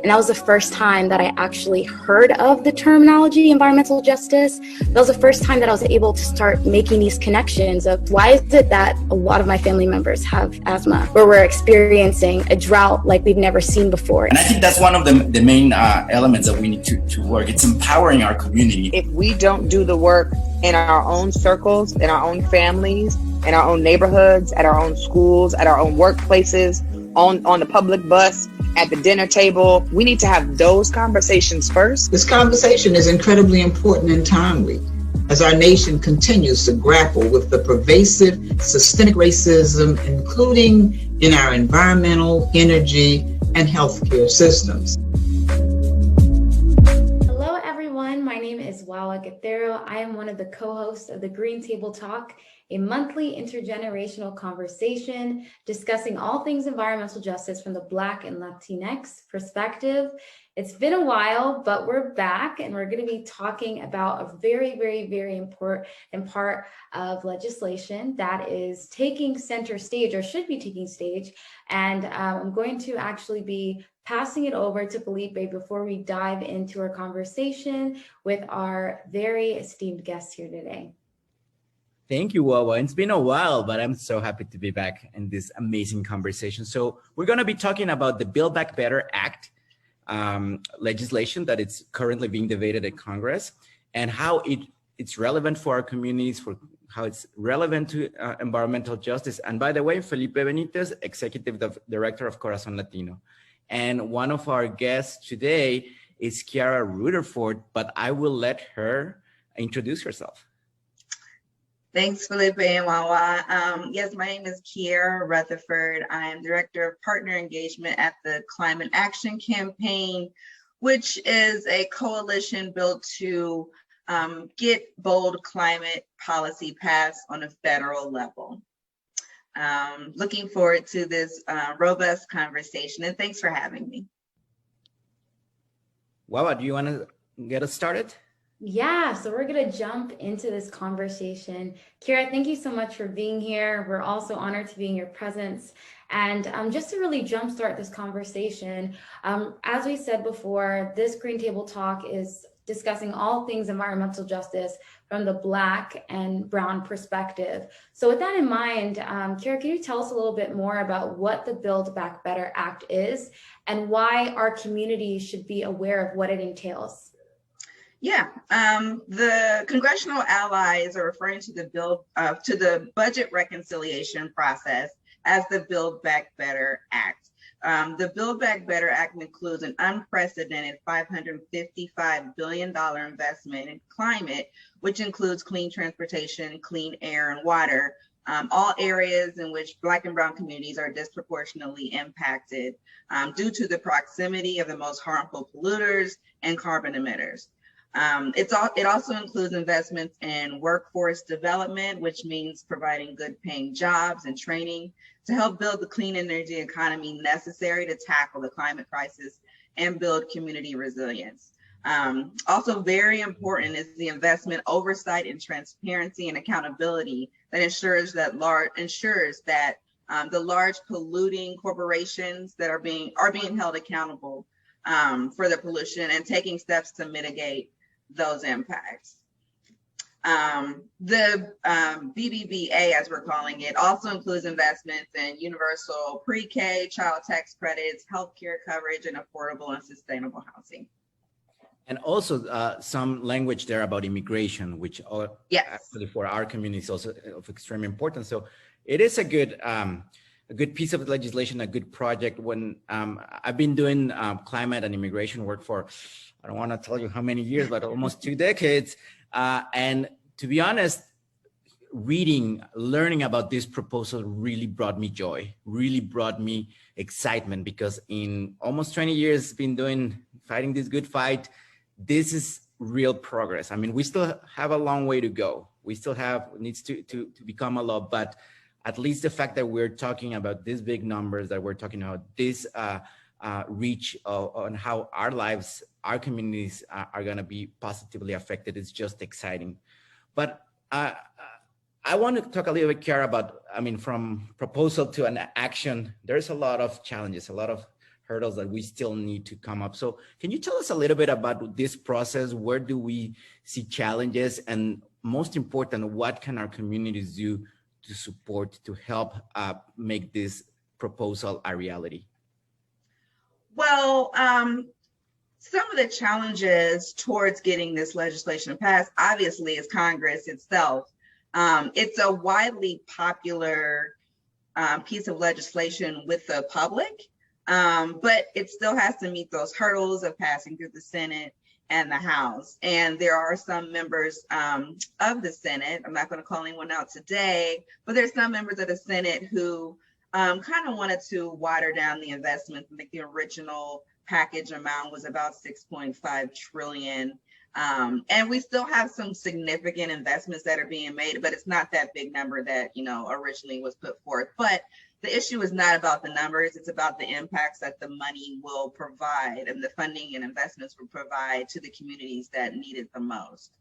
And that was the first time that I actually heard of the terminology environmental justice. That was the first time that I was able to start making these connections of why is it that a lot of my family members have asthma, where we're experiencing a drought like we've never seen before. And I think that's one of the main elements that we need to work. It's empowering our community. If we don't do the work in our own circles, in our own families, in our own neighborhoods, at our own schools, at our own workplaces, on the public bus, at the dinner table, we need to have those conversations first. This conversation is incredibly important and timely as our nation continues to grapple with the pervasive systemic racism, including in our environmental, energy, and healthcare systems. Hello, everyone. My name is Wawa Gatheru. I am one of the co-hosts of the Green Table Talk, a monthly intergenerational conversation discussing all things environmental justice from the Black and Latinx perspective. It's been a while, but we're back and we're going to be talking about a very, very, very important part of legislation that is taking center stage or should be taking stage. And I'm going to actually be passing it over to Felipe before we dive into our conversation with our very esteemed guest here today. Thank you, Wawa. It's been a while, but I'm so happy to be back in this amazing conversation. So we're going to be talking about the Build Back Better Act legislation that is currently being debated at Congress and how it's relevant for our communities, for how it's relevant to environmental justice. And by the way, Felipe Benitez, Executive Director of Corazon Latino. And one of our guests today is Kiara Rutherford, but I will let her introduce herself. Thanks, Felipe and Wawa. Yes, my name is Kiara Rutherford. I am Director of Partner Engagement at the Climate Action Campaign, which is a coalition built to get bold climate policy passed on a federal level. Looking forward to this robust conversation, and thanks for having me. Wawa, do you want to get us started? Yeah, so we're going to jump into this conversation. Kiara, thank you so much for being here. We're also honored to be in your presence. And just to really jumpstart this conversation, as we said before, this Green Table Talk is discussing all things environmental justice from the Black and Brown perspective. So with that in mind, Kiara, can you tell us a little bit more about what the Build Back Better Act is and why our community should be aware of what it entails? Yeah, the congressional allies are referring to the budget reconciliation process as the Build Back Better Act. The Build Back Better Act includes an unprecedented $555 billion investment in climate, which includes clean transportation, clean air, and water, all areas in which Black and Brown communities are disproportionately impacted due to the proximity of the most harmful polluters and carbon emitters. It also includes investments in workforce development, which means providing good paying jobs and training to help build the clean energy economy necessary to tackle the climate crisis and build community resilience. Also very important is the investment oversight and transparency and accountability that ensures that the large polluting corporations that are being held accountable for the pollution and taking steps to mitigate those impacts. The BBBA, as we're calling it, also includes investments in universal pre-K, child tax credits, healthcare coverage, and affordable and sustainable housing. And also some language there about immigration, which actually for our community is also of extreme importance. So it is a good piece of legislation, a good project. When I've been doing climate and immigration work for, I don't want to tell you how many years, but almost 2 decades. And to be honest, learning about this proposal really brought me joy, really brought me excitement, because in almost 20 years fighting this good fight, this is real progress. I mean, we still have a long way to go. We still needs to become a law, but at least the fact that we're talking about these big numbers, that we're talking about this reach on how our lives, our communities are going to be positively affected, is just exciting. But I want to talk a little bit, Kiara, about, from proposal to an action, there's a lot of challenges, a lot of hurdles that we still need to come up. So can you tell us a little bit about this process? Where do we see challenges? And most important, what can our communities do to support, to help make this proposal a reality? Well, some of the challenges towards getting this legislation passed, obviously, is Congress itself. It's a widely popular piece of legislation with the public, but it still has to meet those hurdles of passing through the Senate and the House. And there are some members of the Senate, I'm not going to call anyone out today, but there's some members of the Senate who kind of wanted to water down the investments. I think the original package amount was about 6.5 trillion. And we still have some significant investments that are being made, but it's not that big number that, originally was put forth. But the issue is not about the numbers, it's about the impacts that the money will provide and the funding and investments will provide to the communities that need it the most.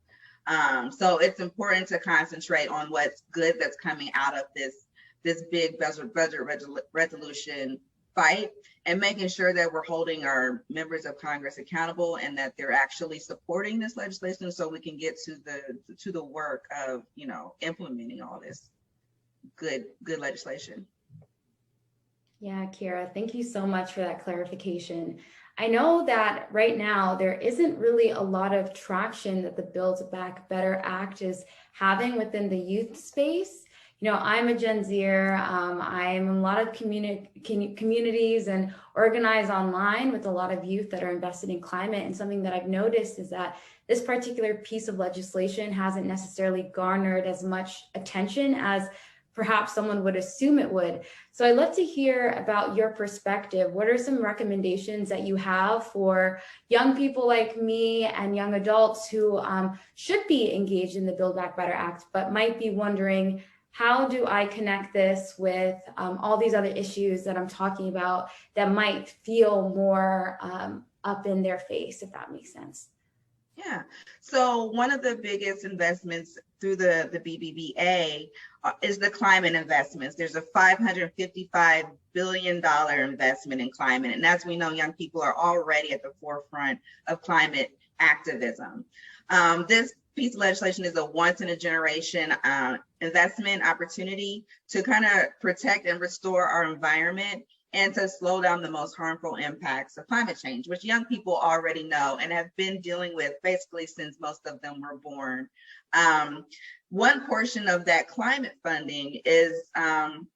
So it's important to concentrate on what's good that's coming out of this big budget resolution fight, and making sure that we're holding our members of Congress accountable and that they're actually supporting this legislation so we can get to the work of implementing all this good legislation. Yeah, Kiara, thank you so much for that clarification. I know that right now there isn't really a lot of traction that the Build Back Better Act is having within the youth space. I'm a Gen Zer. I'm in a lot of communities and organize online with a lot of youth that are invested in climate. And something that I've noticed is that this particular piece of legislation hasn't necessarily garnered as much attention as perhaps someone would assume it would. So I'd love to hear about your perspective. What are some recommendations that you have for young people like me and young adults who should be engaged in the Build Back Better Act, but might be wondering, how do I connect this with all these other issues that I'm talking about that might feel more up in their face, if that makes sense? Yeah. So one of the biggest investments through the BBBA is the climate investments. There's a $555 billion investment in climate. And as we know, young people are already at the forefront of climate activism. This piece of legislation is a once in a generation investment opportunity to kind of protect and restore our environment and to slow down the most harmful impacts of climate change, which young people already know and have been dealing with basically since most of them were born. One portion of that climate funding is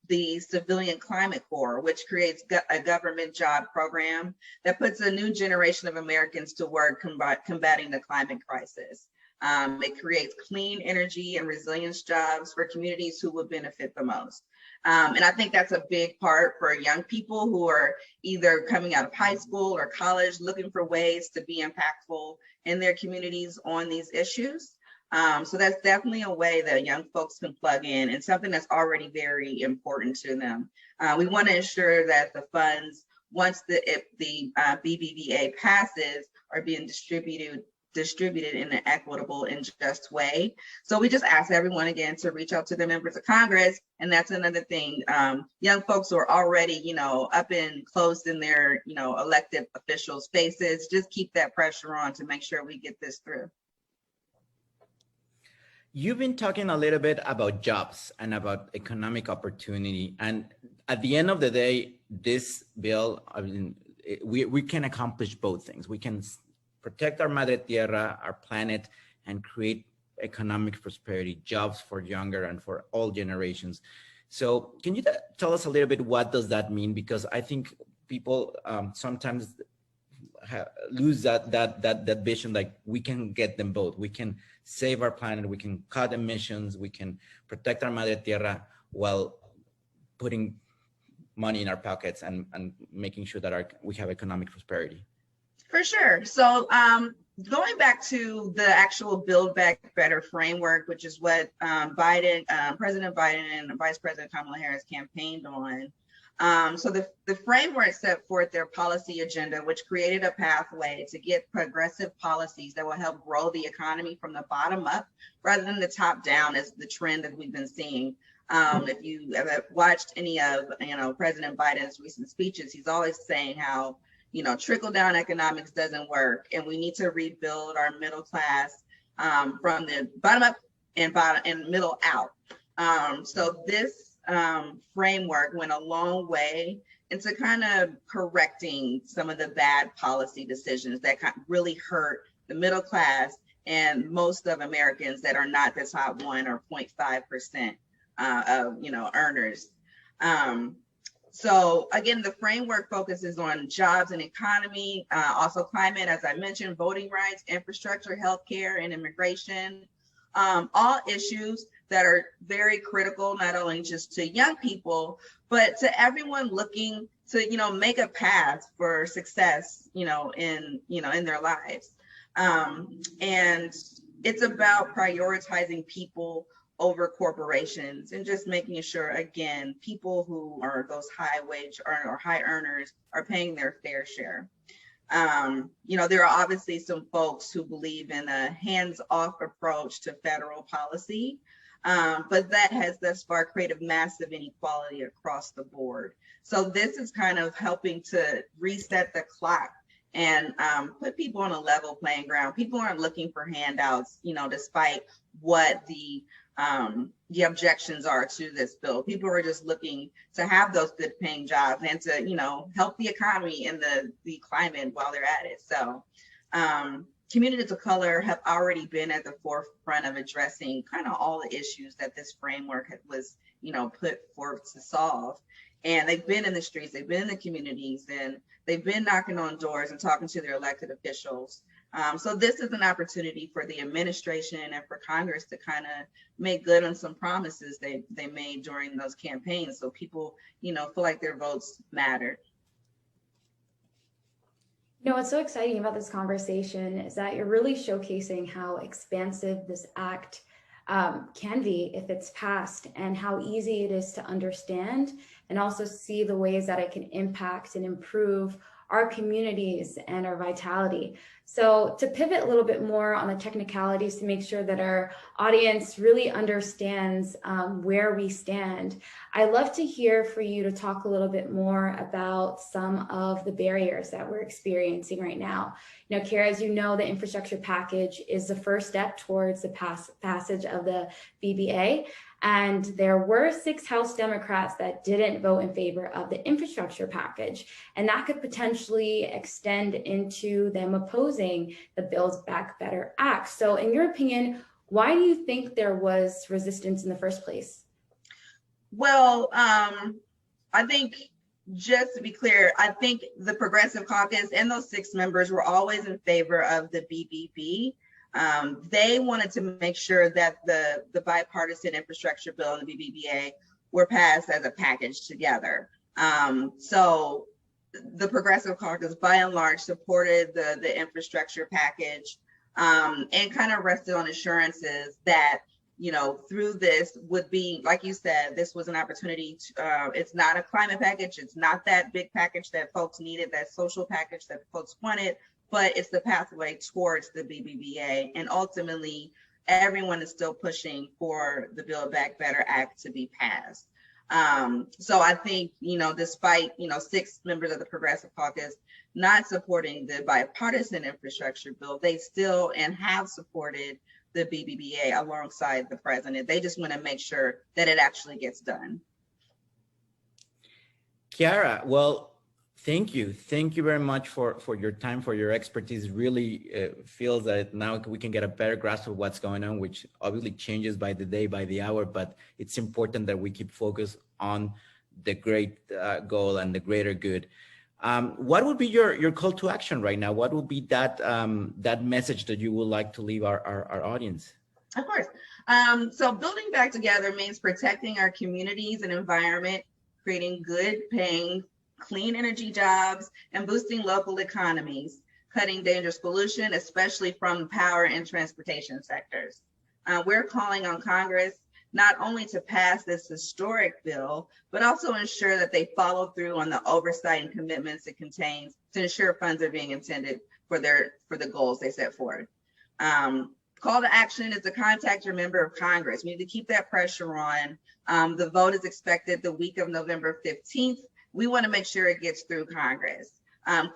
the Civilian Climate Corps, which creates a government job program that puts a new generation of Americans to work combating the climate crisis. It creates clean energy and resilience jobs for communities who would benefit the most. And I think that's a big part for young people who are either coming out of high school or college looking for ways to be impactful in their communities on these issues. So that's definitely a way that young folks can plug in and something that's already very important to them. We want to ensure that the funds, once the BBBA passes, are being distributed in an equitable and just way. So we just ask everyone again to reach out to the members of Congress. And that's another thing. Young folks who are already, up and close in their, elected official spaces, just keep that pressure on to make sure we get this through. You've been talking a little bit about jobs and about economic opportunity. And at the end of the day, this bill, we can accomplish both things. We can protect our Madre Tierra, our planet, and create economic prosperity, jobs for younger and for all generations. So can you tell us a little bit, what does that mean? Because I think people sometimes lose that vision, like we can get them both. We can save our planet, we can cut emissions, we can protect our Madre Tierra while putting money in our pockets and making sure that we have economic prosperity. For sure. So going back to the actual Build Back Better framework, which is what President Biden and Vice President Kamala Harris campaigned on. So the framework set forth their policy agenda, which created a pathway to get progressive policies that will help grow the economy from the bottom up rather than the top down, as the trend that we've been seeing. If you have watched any of President Biden's recent speeches, he's always saying how trickle down economics doesn't work, and we need to rebuild our middle class from the bottom up and middle out. So this framework went a long way into kind of correcting some of the bad policy decisions that really hurt the middle class and most of Americans that are not the top 1 or 0.5% of earners. So again, the framework focuses on jobs and economy, also climate, as I mentioned, voting rights, infrastructure, healthcare, and immigration, all issues that are very critical, not only just to young people, but to everyone looking to, make a path for success, in their lives. And it's about prioritizing people over corporations and just making sure, again, people who are those high wage or high earners are paying their fair share. There are obviously some folks who believe in a hands-off approach to federal policy, but that has thus far created massive inequality across the board. So this is kind of helping to reset the clock and put people on a level playing ground. People aren't looking for handouts, despite what the objections are to this bill. People are just looking to have those good paying jobs and to, help the economy and the climate while they're at it. So communities of color have already been at the forefront of addressing kind of all the issues that this framework was, put forth to solve. And they've been in the streets, they've been in the communities, and they've been knocking on doors and talking to their elected officials. So this is an opportunity for the administration and for Congress to kind of make good on some promises they made during those campaigns, so people, feel like their votes mattered. What's so exciting about this conversation is that you're really showcasing how expansive this act can be if it's passed, and how easy it is to understand, and also see the ways that it can impact and improve our communities and our vitality. So to pivot a little bit more on the technicalities to make sure that our audience really understands where we stand, I'd love to hear for you to talk a little bit more about some of the barriers that we're experiencing right now. Kiara, as you know, the infrastructure package is the first step towards the passage of the BBA. And there were 6 House Democrats that didn't vote in favor of the infrastructure package. And that could potentially extend into them opposing the Build Back Better Act. So in your opinion, why do you think there was resistance in the first place? Well, I think, just to be clear, I think the Progressive Caucus and those 6 members were always in favor of the BBB. They wanted to make sure that the bipartisan infrastructure bill and the BBBA were passed as a package together. So the Progressive Caucus, by and large, supported the infrastructure package and kind of rested on assurances that, through this would be, like you said, this was an opportunity to, it's not a climate package. It's not that big package that folks needed, that social package that folks wanted, but it's the pathway towards the BBBA. And ultimately, everyone is still pushing for the Build Back Better Act to be passed. So I think, despite, 6 members of the Progressive Caucus not supporting the bipartisan infrastructure bill, they still and have supported the BBBA alongside the president. They just want to make sure that it actually gets done. Kiara, well, thank you. Thank you very much for your time, for your expertise. Really feels that now we can get a better grasp of what's going on, which obviously changes by the day, by the hour, but it's important that we keep focused on the great goal and the greater good. What would be your call to action right now? What would be that message that you would like to leave our audience? Of course. So building back together means protecting our communities and environment, creating good paying, clean energy jobs, and boosting local economies, cutting dangerous pollution, especially from power and transportation sectors. We're calling on Congress not only to pass this historic bill, but also ensure that they follow through on the oversight and commitments it contains to ensure funds are being intended for the goals they set forward. Call to action is to contact your member of Congress. We need to keep that pressure on. The vote is expected the week of November 15th. We want to make sure it gets through Congress.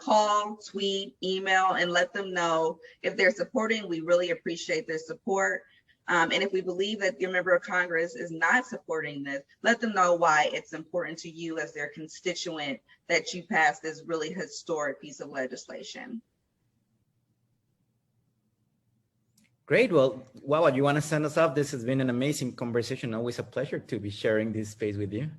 Call, tweet, email, and let them know if they're supporting. We really appreciate their support. And if we believe that your member of Congress is not supporting this, let them know why it's important to you as their constituent that you pass this really historic piece of legislation. Great. Well, Wawa, you want to send us off? This has been an amazing conversation. Always a pleasure to be sharing this space with you.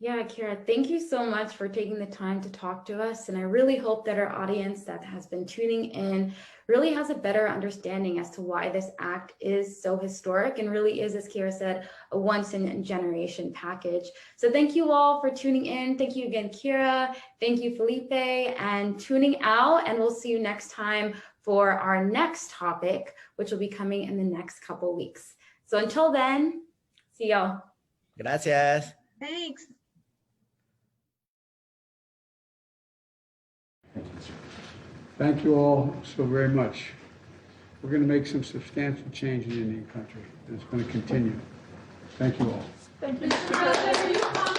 Yeah, Kiara, thank you so much for taking the time to talk to us. And I really hope that our audience that has been tuning in really has a better understanding as to why this act is so historic and really is, as Kiara said, a once in a generation package. So thank you all for tuning in. Thank you again, Kiara. Thank you, Felipe, and tuning out. And we'll see you next time for our next topic, which will be coming in the next couple weeks. So until then, see y'all. Gracias. Thanks. Thank you all so very much. We're going to make some substantial change in the Indian country, and it's going to continue. Thank you all. Thank you.